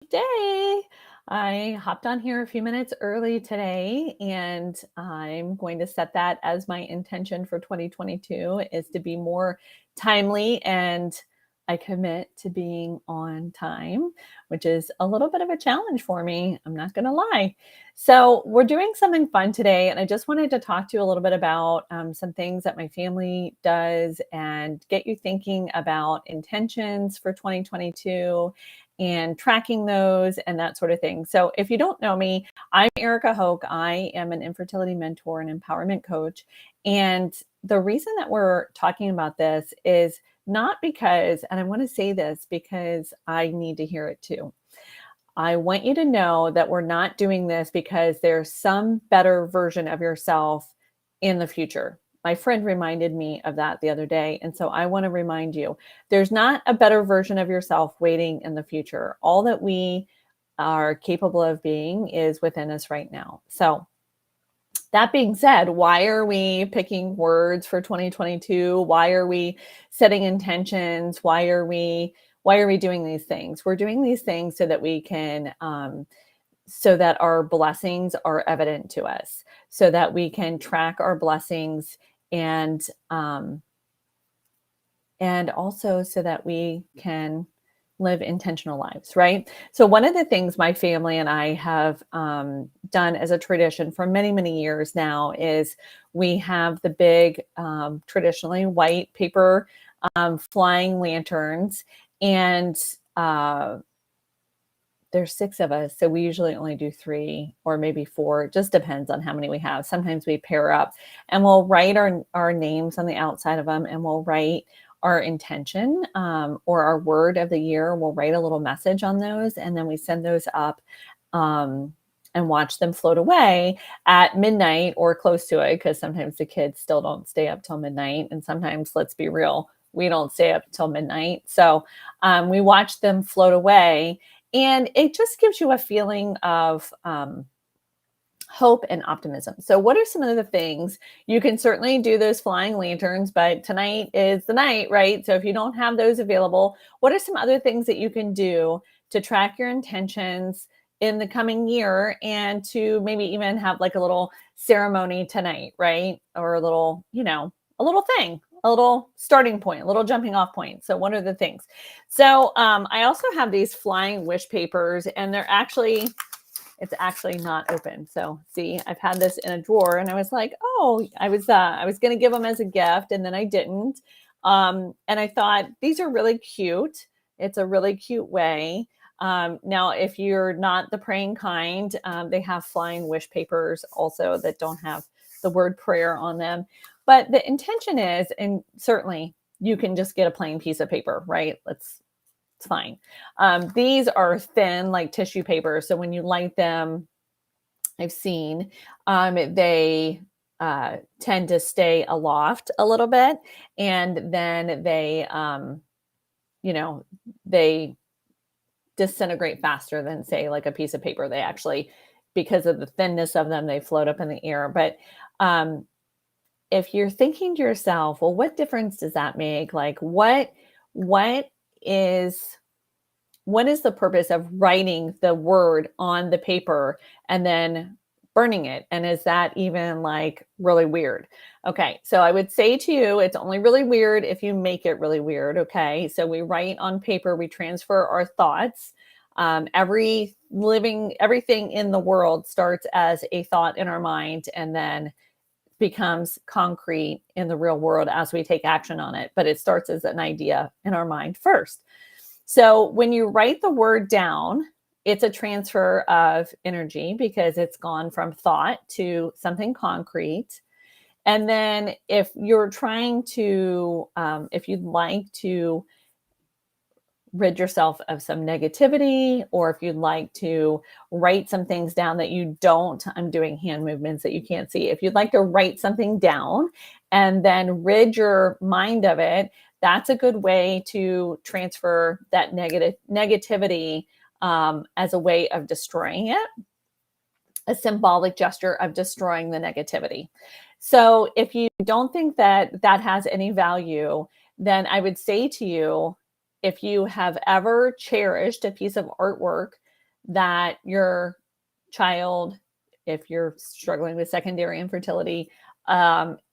day. I hopped on here a few minutes early today, and I'm going to set that as my intention for 2022 is to be more timely, and I commit to being on time, which is a little bit of a challenge for me. I'm not going to lie. So, we're doing something fun today, and I just wanted to talk to you a little bit about some things that my family does and get you thinking about intentions for 2022 and tracking those and that sort of thing. So, if you don't know me, I'm Erica Hoke. I am an infertility mentor and empowerment coach. And the reason that we're talking about this is not because, and I want to say this because I need to hear it too. I want you to know that we're not doing this because there's some better version of yourself in the future. My friend reminded me of that the other day. And so I want to remind you there's not a better version of yourself waiting in the future. All that we are capable of being is within us right now. So, that being said, why are we picking words for 2022? Why are we setting intentions? Why are we doing these things? We're doing these things so that we can so that our blessings are evident to us, so that we can track our blessings and also so that we can live intentional lives, right? So one of the things my family and I have done as a tradition for many, many years now is we have the big, traditionally white paper flying lanterns, and there's six of us, so we usually only do three or maybe four. It just depends on how many we have. Sometimes we pair up, and we'll write our names on the outside of them, and we'll write our intention or our word of the year. We'll write a little message on those, and then we send those up and watch them float away at midnight or close to it, because sometimes the kids still don't stay up till midnight, and sometimes, let's be real, we don't stay up till midnight. So we watch them float away, and it just gives you a feeling of hope and optimism. So, what are some of the things you can certainly do those flying lanterns, but tonight is the night, right? So, if you don't have those available, what are some other things that you can do to track your intentions in the coming year and to maybe even have like a little ceremony tonight, right? Or a little, a little thing, a little starting point, a little jumping off point. So, what are the things? So, I also have these flying wish papers, and it's actually not open. So see, I've had this in a drawer, and I was like, oh, I was going to give them as a gift, and then I didn't. And I thought these are really cute. It's a really cute way. Now, if you're not the praying kind, they have flying wish papers also that don't have the word prayer on them. But the intention is, and certainly you can just get a plain piece of paper, right? It's fine. These are thin, like tissue paper. So when you light them, I've seen they tend to stay aloft a little bit, and then they disintegrate faster than, say, like a piece of paper. They actually, because of the thinness of them, they float up in the air. But um, if you're thinking to yourself, well, what difference does that make? Like, what is what is the purpose of writing the word on the paper and then burning it? And is that even like really weird? Okay, so I would say to you, it's only really weird if you make it really weird. Okay, so we write on paper, we transfer our thoughts. Everything in the world starts as a thought in our mind and then becomes concrete in the real world as we take action on it. But it starts as an idea in our mind first. So when you write the word down, it's a transfer of energy because it's gone from thought to something concrete. And then if you're trying to, if you'd like to rid yourself of some negativity, or if you'd like to write some things down that you don't, I'm doing hand movements that you can't see. If you'd like to write something down and then rid your mind of it, that's a good way to transfer that negativity as a way of destroying it, a symbolic gesture of destroying the negativity. So if you don't think that that has any value, then I would say to you, if you have ever cherished a piece of artwork that your child, if you're struggling with secondary infertility,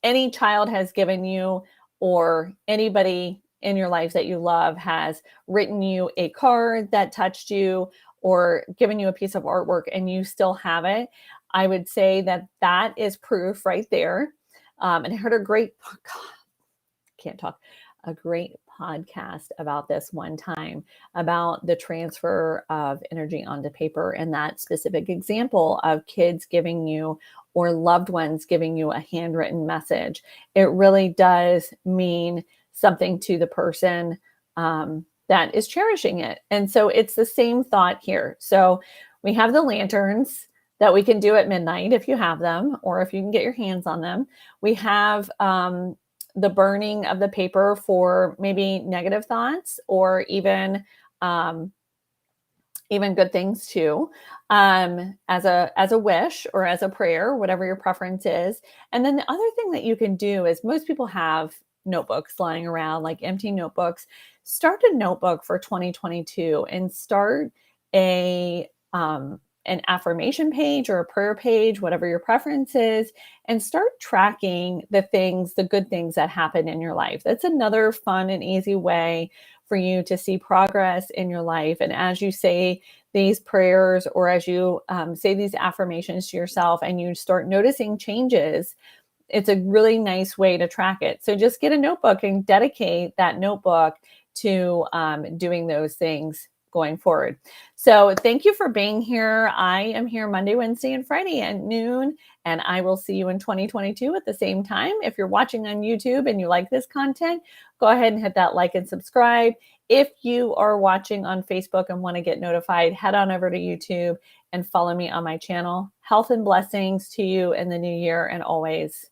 any child has given you, or anybody in your life that you love has written you a card that touched you or given you a piece of artwork and you still have it, I would say that that is proof right there. And I heard a great, can't talk, a great podcast about this one time about the transfer of energy onto paper, and that specific example of kids giving you or loved ones giving you a handwritten message. It really does mean something to the person that is cherishing it. And so it's the same thought here. So we have the lanterns that we can do at midnight if you have them, or if you can get your hands on them. We have the burning of the paper for maybe negative thoughts, or even good things too, as a wish or as a prayer, whatever your preference is. And then the other thing that you can do is, most people have notebooks lying around, like empty notebooks. Start a notebook for 2022 and start a an affirmation page or a prayer page, whatever your preference is, and start tracking the things, the good things that happen in your life. That's another fun and easy way for you to see progress in your life. And as you say these prayers, or as you say these affirmations to yourself and you start noticing changes, it's a really nice way to track it. So just get a notebook and dedicate that notebook to doing those things going forward. So thank you for being here. I am here Monday, Wednesday, and Friday at noon, and I will see you in 2022 at the same time. If you're watching on YouTube and you like this content, go ahead and hit that like and subscribe. If you are watching on Facebook and want to get notified, head on over to YouTube and follow me on my channel. Health and blessings to you in the new year, and always